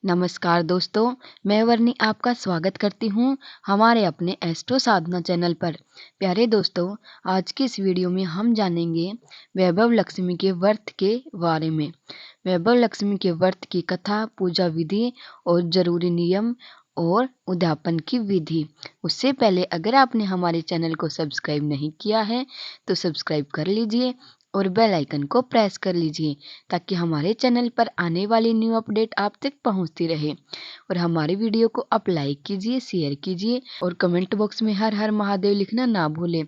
नमस्कार दोस्तों, मैं वर्णी आपका स्वागत करती हूँ हमारे अपने एस्ट्रो साधना चैनल पर। प्यारे दोस्तों, आज की इस वीडियो में हम जानेंगे वैभव लक्ष्मी के व्रत के बारे में। वैभव लक्ष्मी के व्रत की कथा, पूजा विधि और जरूरी नियम और उद्यापन की विधि। उससे पहले अगर आपने हमारे चैनल को सब्सक्राइब नहीं किया है तो सब्सक्राइब कर लीजिए और बेल आइकन को प्रेस कर लीजिए ताकि हमारे चैनल पर आने वाली न्यू अपडेट आप तक पहुंचती रहे। और हमारे वीडियो को आप लाइक कीजिए, शेयर कीजिए और कमेंट बॉक्स में हर हर महादेव लिखना ना भूलें।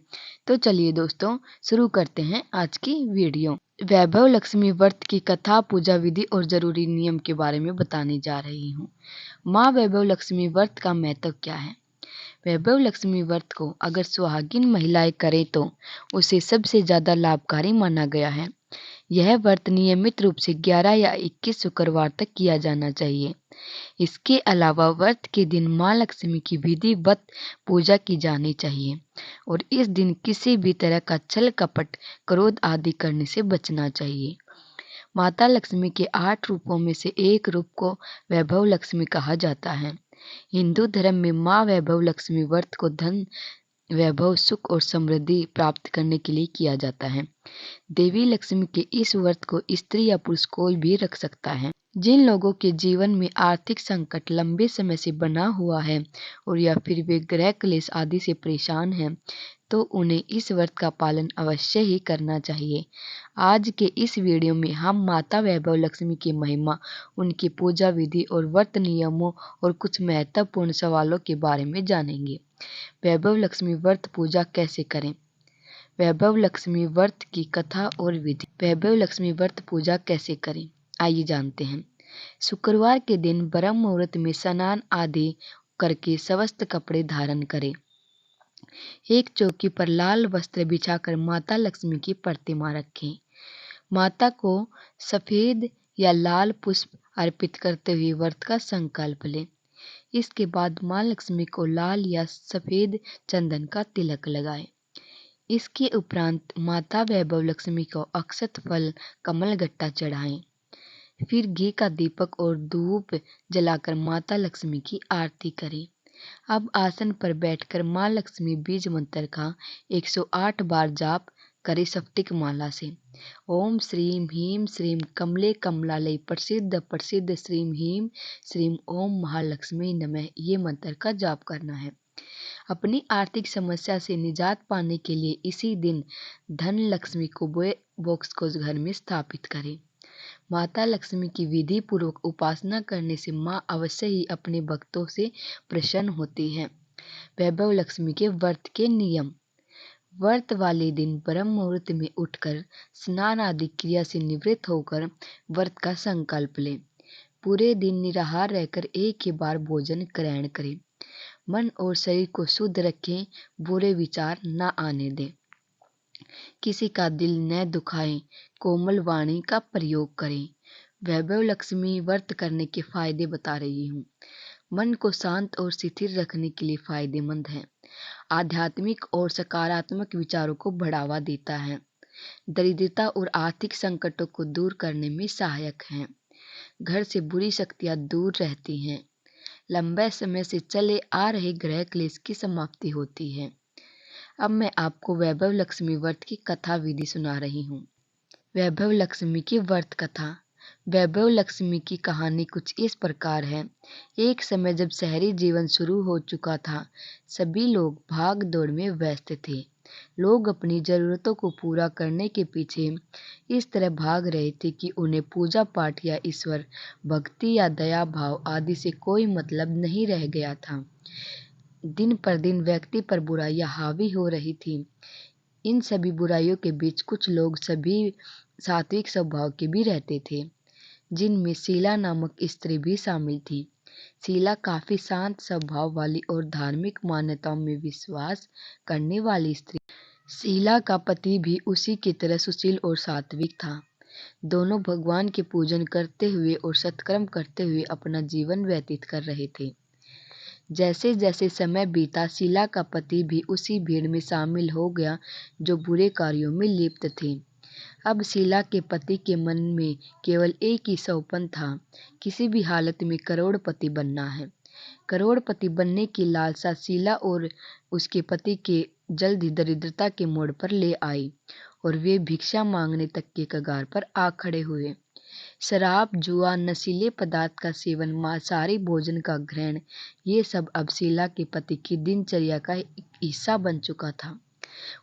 तो चलिए दोस्तों, शुरू करते हैं आज की वीडियो। वैभव लक्ष्मी व्रत की कथा, पूजा विधि और जरूरी नियम के बारे में बताने जा रही हूँ। माँ वैभव लक्ष्मी व्रत का महत्व क्या है? वैभव लक्ष्मी व्रत को अगर सुहागिन महिलाएं करें तो उसे सबसे ज्यादा लाभकारी माना गया है। यह व्रत नियमित रूप से 11 या 21 शुक्रवार तक किया जाना चाहिए। इसके अलावा व्रत के दिन माँ लक्ष्मी की विधिवत पूजा की जानी चाहिए और इस दिन किसी भी तरह का छल कपट, क्रोध आदि करने से बचना चाहिए। माता लक्ष्मी के 8 रूपों में से एक रूप को वैभव लक्ष्मी कहा जाता है। हिंदू धर्म में माँ वैभव लक्ष्मी व्रत को धन, वैभव, सुख और समृद्धि प्राप्त करने के लिए किया जाता है। देवी लक्ष्मी के इस व्रत को स्त्री या पुरुष कोई भी रख सकता है। जिन लोगों के जीवन में आर्थिक संकट लंबे समय से बना हुआ है और या फिर वे ग्रह क्लेश आदि से परेशान हैं, तो उन्हें इस व्रत का पालन अवश्य ही करना चाहिए। आज के इस वीडियो में हम माता वैभव लक्ष्मी की महिमा, उनकी पूजा विधि और व्रत नियमों और कुछ महत्वपूर्ण सवालों के बारे में जानेंगे। वैभव लक्ष्मी व्रत पूजा कैसे करें? वैभव लक्ष्मी व्रत की कथा और विधि। वैभव लक्ष्मी व्रत पूजा कैसे करें, आइए जानते हैं। शुक्रवार के दिन ब्रह्म मुहूर्त में स्नान आदि करके स्वस्थ कपड़े धारण करें। एक चौकी पर लाल वस्त्र बिछाकर माता लक्ष्मी की प्रतिमा रखें। माता को सफेद या लाल पुष्प अर्पित करते हुए व्रत का संकल्प लें। इसके बाद माँ लक्ष्मी को लाल या सफेद चंदन का तिलक लगाएं। इसके उपरांत माता वैभव लक्ष्मी को अक्षत, फल, कमल गट्टा चढ़ाएं। फिर घी का दीपक और धूप जलाकर माता लक्ष्मी की आरती करें। अब आसन पर बैठकर माँ लक्ष्मी बीज मंत्र का 108 बार जाप करें स्फटिक माला से। ओम श्रीम ह्रीम श्रीम कमले कमलालय प्रसिद्ध प्रसिद्ध श्रीम ह्रीम श्रीम ओम महालक्ष्मी नमः, ये मंत्र का जाप करना है। अपनी आर्थिक समस्या से निजात पाने के लिए इसी दिन धन लक्ष्मी को बॉक्स को घर में स्थापित करें। माता लक्ष्मी की विधि पूर्वक उपासना करने से माँ अवश्य ही अपने भक्तों से प्रसन्न होती हैं। वैभव लक्ष्मी के व्रत के नियम। व्रत वाले दिन ब्रह्म मुहूर्त में उठकर स्नान आदि क्रिया से निवृत्त होकर व्रत का संकल्प लें। पूरे दिन निराहार रहकर एक ही बार भोजन ग्रहण करें। मन और शरीर को शुद्ध रखें, बुरे विचार न आने दें। किसी का दिल न दुखाएं, कोमल वाणी का प्रयोग करें। वैभव लक्ष्मी व्रत करने के फायदे बता रही हूँ। मन को शांत और स्थिर रखने के लिए फायदेमंद है। आध्यात्मिक और सकारात्मक विचारों को बढ़ावा देता है। दरिद्रता और आर्थिक संकटों को दूर करने में सहायक है। घर से बुरी शक्तियां दूर रहती हैं। लंबे समय से चले आ रहे ग्रह क्लेश की समाप्ति होती है। अब मैं आपको वैभव लक्ष्मी व्रत की कथा विधि सुना रही हूँ। वैभव लक्ष्मी की व्रत कथा। वैभव लक्ष्मी की कहानी कुछ इस प्रकार है। एक समय जब शहरी जीवन शुरू हो चुका था, सभी लोग भाग दौड़ में व्यस्त थे। लोग अपनी जरूरतों को पूरा करने के पीछे इस तरह भाग रहे थे कि उन्हें पूजा पाठ या ईश्वर भक्ति या दया भाव आदि से कोई मतलब नहीं रह गया था। दिन पर दिन व्यक्ति पर बुराइयां हावी हो रही थी। इन सभी बुराइयों के बीच कुछ लोग सभी सात्विक स्वभाव के भी रहते थे, जिनमें शीला नामक स्त्री भी शामिल थी। शीला काफी शांत स्वभाव वाली और धार्मिक मान्यताओं में विश्वास करने वाली स्त्री। शीला का पति भी उसी की तरह सुशील और सात्विक था। दोनों भगवान के पूजन करते हुए और सत्कर्म करते हुए अपना जीवन व्यतीत कर रहे थे। जैसे जैसे समय बीता, शीला का पति भी उसी भीड़ में शामिल हो गया जो बुरे कार्यों में लिप्त थे। अब शीला के पति के मन में केवल एक ही सौपन था, किसी भी हालत में करोड़पति बनना है। करोड़पति बनने की लालसा शीला और उसके पति के जल्द ही दरिद्रता के मोड़ पर ले आई और वे भिक्षा मांगने तक के कगार पर आ खड़े हुए। शराब, जुआ, नशीले पदार्थ का सेवन, मांसाहारी भोजन का ग्रहण, ये सब अब शीला के पति की दिनचर्या का एक हिस्सा बन चुका था।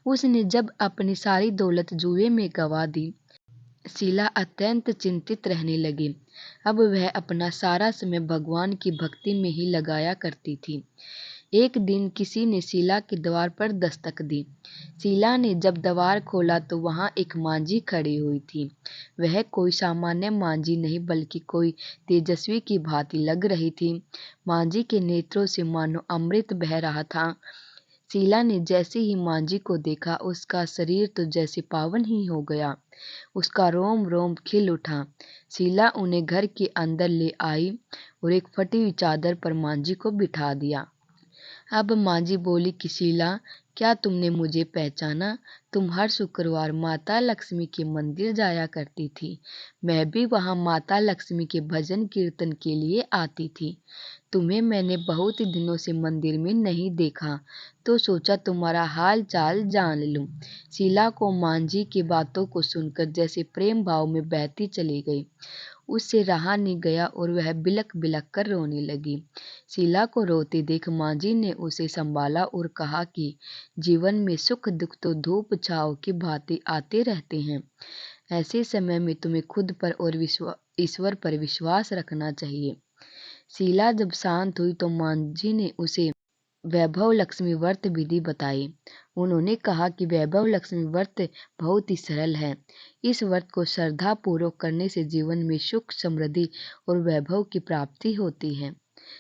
उसने जब अपनी सारी दौलत जुए में गंवा दी, शीला अत्यंत चिंतित रहने लगी। अब वह अपना सारा समय भगवान की भक्ति में ही लगाया करती थी। एक दिन किसी ने शीला के द्वार पर दस्तक दी। शीला ने जब द्वार खोला तो वहां एक मांझी खड़ी हुई थी। वह कोई सामान्य मांझी नहीं बल्कि कोई तेजस्वी की भांति लग रही थी। मांझी के नेत्रों से मानो अमृत बह रहा था। शीला ने जैसे ही मांझी को देखा, उसका शरीर तो जैसे पावन ही हो गया। उसका रोम रोम खिल उठा। शीला उन्हें घर के अंदर ले आई और एक फटी हुई चादर पर मांझी को बिठा दिया। अब मांझी बोली कि शीला, क्या तुमने मुझे पहचाना? तुम हर शुक्रवार माता लक्ष्मी के मंदिर जाया करती थी। मैं भी वहां माता लक्ष्मी के भजन कीर्तन के लिए आती थी। तुम्हें मैंने बहुत दिनों से मंदिर में नहीं देखा, तो सोचा तुम्हारा हाल चाल जान लूं। शीला को मांझी की बातों को सुनकर जैसे प्रेम भाव में बहती चली गई। उससे रहा नहीं गया और वह बिलक बिलक कर रोने लगी। शीला को रोते देख मांझी ने उसे संभाला और कहा कि जीवन में सुख दुख तो धूप छांव की भांति आते रहते हैं। ऐसे समय में तुम्हें खुद पर और ईश्वर पर विश्वास रखना चाहिए। शीला जब शांत हुई तो मांझी ने उसे वैभव लक्ष्मी व्रत विधि बताई। उन्होंने कहा कि वैभव लक्ष्मी व्रत बहुत ही सरल है। इस व्रत को श्रद्धा पूर्वक करने से जीवन में सुख, समृद्धि और वैभव की प्राप्ति होती है।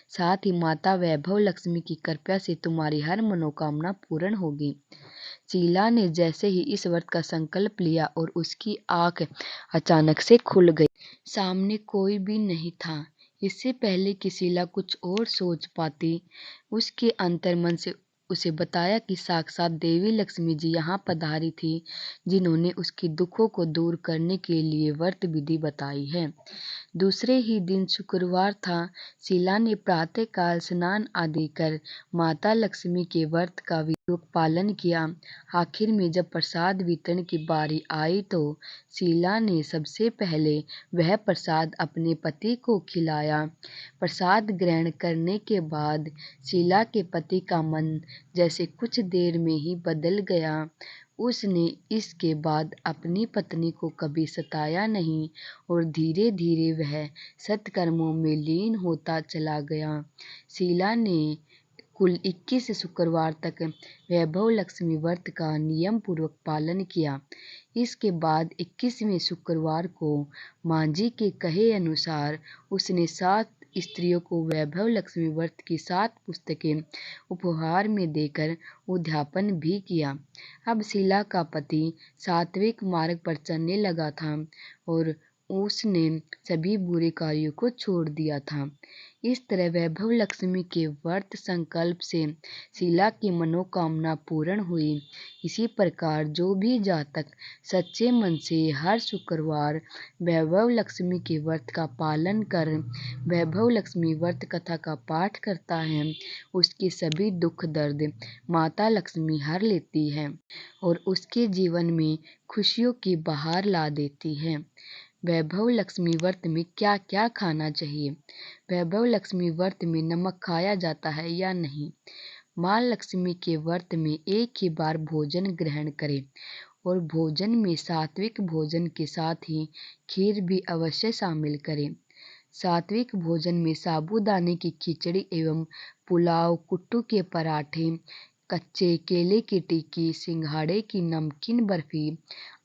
साथ ही माता वैभव लक्ष्मी की कृपा से तुम्हारी हर मनोकामना पूर्ण होगी। शीला ने जैसे ही इस व्रत का संकल्प लिया और उसकी आंख अचानक से खुल गई। सामने कोई भी नहीं था। इससे पहले कि शीला कुछ और सोच पाती, उसके अंतर्मन से उसे बताया कि साक्षात देवी लक्ष्मी जी यहाँ पधारी थी, जिन्होंने उसके दुखों को दूर करने के लिए व्रत विधि बताई है। दूसरे ही दिन शुक्रवार था। शीला ने प्रातःकाल स्नान आदि कर माता लक्ष्मी के व्रत का विधिपूर्वक पालन किया। आखिर में जब प्रसाद वितरण की बारी आई तो शीला ने सबसे पहले वह प्रसाद अपने पति को खिलाया। प्रसाद ग्रहण करने के बाद शीला के पति का मन जैसे कुछ देर में ही बदल गया। उसने इसके बाद अपनी पत्नी को कभी सताया नहीं और धीरे धीरे वह सत्कर्मों में लीन होता चला गया। शीला ने कुल 21 शुक्रवार तक वैभव लक्ष्मी व्रत का नियम पूर्वक पालन किया। इसके बाद 21वें शुक्रवार को मांझी के कहे अनुसार उसने 7 स्त्रियों को वैभव लक्ष्मी व्रत की 7 पुस्तकें उपहार में देकर उद्यापन भी किया। अब शीला का पति सात्विक मार्ग पर चलने लगा था और उसने सभी बुरे कार्यों को छोड़ दिया था। इस तरह वैभव लक्ष्मी के व्रत संकल्प से शीला की मनोकामना पूर्ण हुई। इसी प्रकार जो भी जातक सच्चे मन से हर शुक्रवार वैभव लक्ष्मी के व्रत का पालन कर वैभव लक्ष्मी व्रत कथा का पाठ करता है, उसके सभी दुख दर्द माता लक्ष्मी हर लेती है और उसके जीवन में खुशियों की बहार ला देती है। वैभव लक्ष्मी व्रत में क्या क्या खाना चाहिए? वैभव लक्ष्मी व्रत में नमक खाया जाता है या नहीं? माँ लक्ष्मी के व्रत में एक ही बार भोजन ग्रहण करें और भोजन में सात्विक भोजन के साथ ही खीर भी अवश्य शामिल करें। सात्विक भोजन में साबूदाने की खिचड़ी एवं पुलाव, कुट्टू के पराठे, कच्चे केले की टिक्की, सिंघाड़े की नमकीन बर्फी,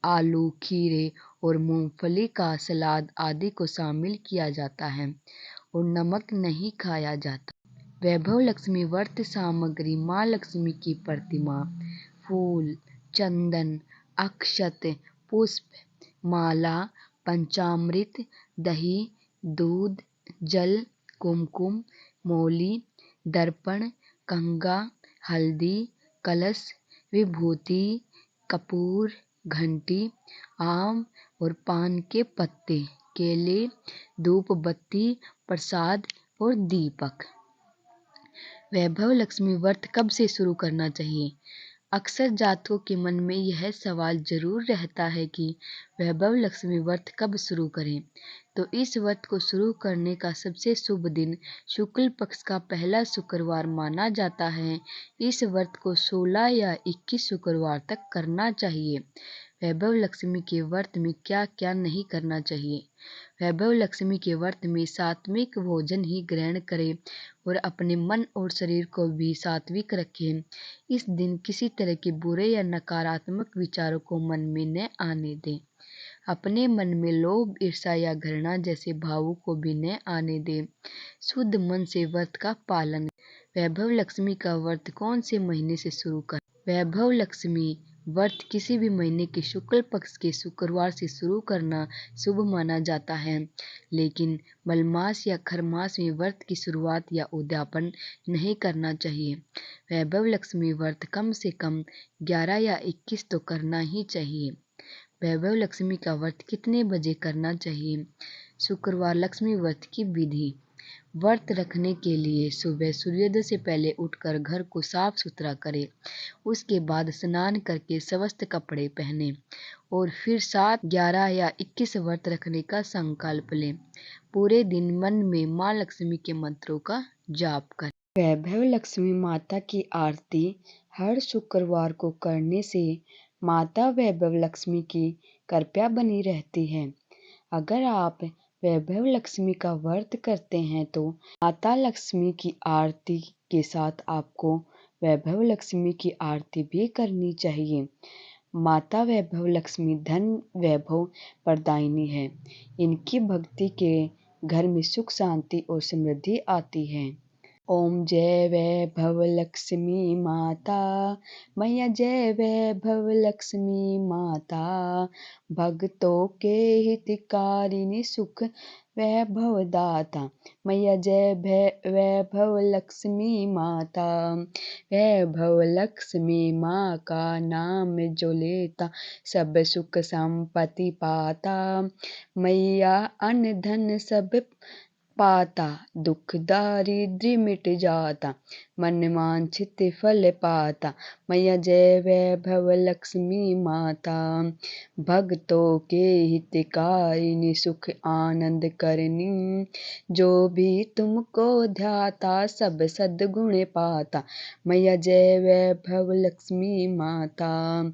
आलू, खीरे और मूंगफली का सलाद आदि को शामिल किया जाता है और नमक नहीं खाया जाता। वैभव लक्ष्मी व्रत सामग्री: माँ लक्ष्मी की प्रतिमा, फूल, चंदन, अक्षत, पुष्प, माला, पंचामृत, दही, दूध, जल, कुमकुम, मौली, दर्पण, कंगा, हल्दी, कलश, विभूति, कपूर, घंटी, आम और पान के पत्ते, केले, धूप बत्ती, प्रसाद और दीपक। वैभव लक्ष्मी व्रत कब से शुरू करना चाहिए? अक्सर जातकों के मन में यह सवाल जरूर रहता है कि वैभव लक्ष्मी व्रत कब शुरू करें। तो इस व्रत को शुरू करने का सबसे शुभ दिन शुक्ल पक्ष का पहला शुक्रवार माना जाता है। इस व्रत को 16 या 21 शुक्रवार तक करना चाहिए। वैभव लक्ष्मी के व्रत में क्या क्या नहीं करना चाहिए? वैभव लक्ष्मी के व्रत में सात्विक भोजन ही ग्रहण करें और अपने मन और शरीर को भी सात्विक रखें। इस दिन किसी तरह के बुरे या नकारात्मक विचारों को मन में न आने दें। अपने मन में लोभ, ईर्ष्या या घृणा जैसे भावों को भी न आने दें। शुद्ध मन से व्रत का पालन। वैभव लक्ष्मी का व्रत कौन से महीने से शुरू करें? वैभव लक्ष्मी व्रत किसी भी महीने के शुक्ल पक्ष के शुक्रवार से शुरू करना शुभ माना जाता है, लेकिन मलमास या खरमास में व्रत की शुरुआत या उद्यापन नहीं करना चाहिए। वैभव लक्ष्मी व्रत कम से कम 11 या 21 तो करना ही चाहिए। वैभव लक्ष्मी का व्रत कितने बजे करना चाहिए? शुक्रवार लक्ष्मी व्रत की विधि। व्रत रखने के लिए सुबह सूर्योदय से पहले उठकर घर को साफ सुथरा करें। उसके बाद स्नान करके स्वस्थ कपड़े पहने और फिर 7, 11 या 21 व्रत रखने का संकल्प लें। पूरे दिन मन में माँ लक्ष्मी के मंत्रों का जाप करें। वैभव लक्ष्मी माता की आरती हर शुक्रवार को करने से माता वैभव लक्ष्मी की कृपा बनी रहती है। अगर आप वैभव लक्ष्मी का व्रत करते हैं तो माता लक्ष्मी की आरती के साथ आपको वैभव लक्ष्मी की आरती भी करनी चाहिए। माता वैभव लक्ष्मी धन वैभव प्रदायिनी है। इनकी भक्ति के घर में सुख, शांति और समृद्धि आती है। ओम जय वैभव लक्ष्मी माता, मैया जय वैभव लक्ष्मी माता, भक्तों के हितकारिणी सुख वैभव दाता, मैया जय वैभव लक्ष्मी माता। वैभव लक्ष्मी माँ का नाम जो लेता सब सुख संपत्ति पाता, मैया अन्न धन सब पाता, दुख दारिद्र्य मिट जाता, मन वांछित फल पाता, मैया जय वैभव लक्ष्मी माता। भक्तों के हितकारिणी सुख आनंद करनी, जो भी तुमको ध्याता सब सद्गुण पाता, मैया जय वैभव लक्ष्मी माता।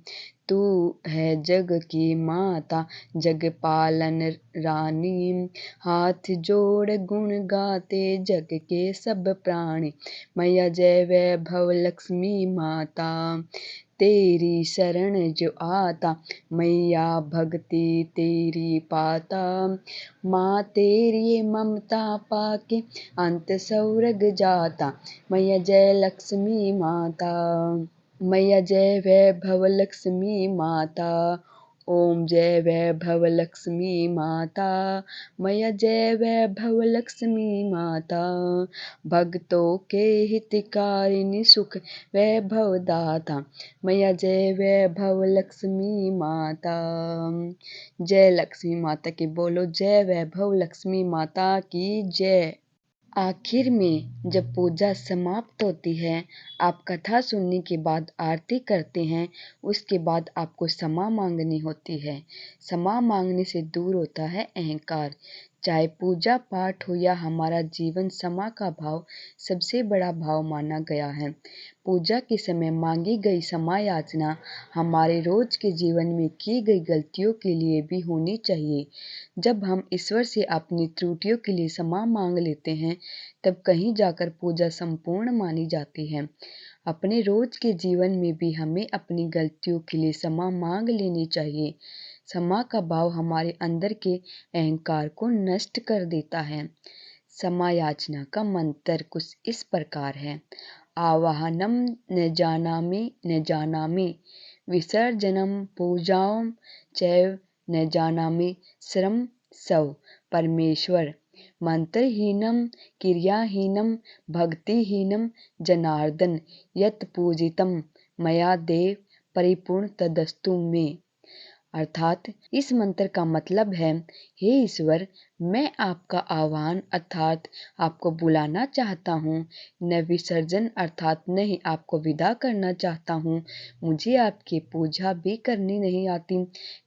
तू है जग की माता, जग पालन रानी, हाथ जोड़ गुण गाते जग के सब प्राणी, मैया जय वैभव लक्ष्मी माता। तेरी शरण जो आता, मैया भक्ति तेरी पाता, माँ तेरी ममता पाके अंत स्वर्ग जाता, मैया जय लक्ष्मी माता। मैया जय वैभव लक्ष्मी माता। ओम जय वैभव लक्ष्मी माता, मैया जय वैभव लक्ष्मी माता। भक्तों के हितकारिणी सुख वैभव दाता, मैया जय वैभव लक्ष्मी माता। जय लक्ष्मी माता की बोलो, जय वैभव लक्ष्मी माता की जय। आखिर में जब पूजा समाप्त होती है, आप कथा सुनने के बाद आरती करते हैं, उसके बाद आपको क्षमा मांगनी होती है। क्षमा मांगने से दूर होता है अहंकार। चाहे पूजा पाठ हो या हमारा जीवन, क्षमा का भाव सबसे बड़ा भाव माना गया है। पूजा के समय मांगी गई क्षमा याचना हमारे रोज के जीवन में की गई गलतियों के लिए भी होनी चाहिए। जब हम ईश्वर से अपनी त्रुटियों के लिए क्षमा मांग लेते हैं, तब कहीं जाकर पूजा संपूर्ण मानी जाती है। अपने रोज के जीवन में भी हमें अपनी गलतियों के लिए क्षमा मांग लेनी चाहिए। क्षमा का भाव हमारे अंदर के अहंकार को नष्ट कर देता है। क्षमा याचना का मंत्र कुछ इस प्रकार है। आवाहनम न जानामि, विसर्जनम पूजाम चैव न जानामि, श्रम सव परमेश्वर। मंत्रहीनम क्रियाहीनम भक्तिहीनम जनार्दन, यत् पूजितम मया देव परिपूर्ण तदस्तु मे। अर्थात इस मंत्र का मतलब है, हे ईश्वर, मैं आपका आह्वान अर्थात आपको बुलाना चाहता हूँ, न विसर्जन अर्थात नहीं आपको विदा करना चाहता हूँ। मुझे आपकी पूजा भी करनी नहीं आती,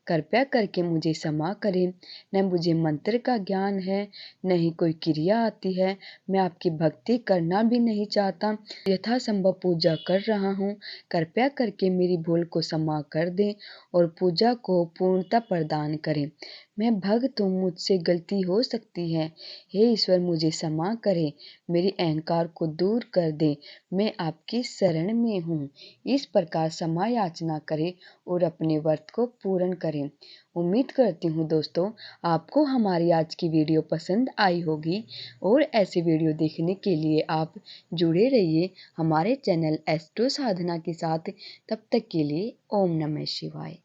कृपया करके मुझे क्षमा करें। न मुझे मंत्र का ज्ञान है, न ही कोई क्रिया आती है, मैं आपकी भक्ति करना भी नहीं चाहता, यथासंभव पूजा कर रहा हूँ। कृपया करके मेरी भूल को क्षमा कर दें और पूजा को पूर्णता प्रदान करें। मैं भक्त हूँ, मुझसे गलती हो सकती है, हे ईश्वर मुझे क्षमा करें, मेरी अहंकार को दूर कर दें, मैं आपकी शरण में हूँ। इस प्रकार क्षमा याचना करें और अपने व्रत को पूर्ण करें। उम्मीद करती हूँ दोस्तों, आपको हमारी आज की वीडियो पसंद आई होगी और ऐसे वीडियो देखने के लिए आप जुड़े रहिए हमारे चैनल एस्ट्रो साधना के साथ। तब तक के लिए ओम नमः शिवाय।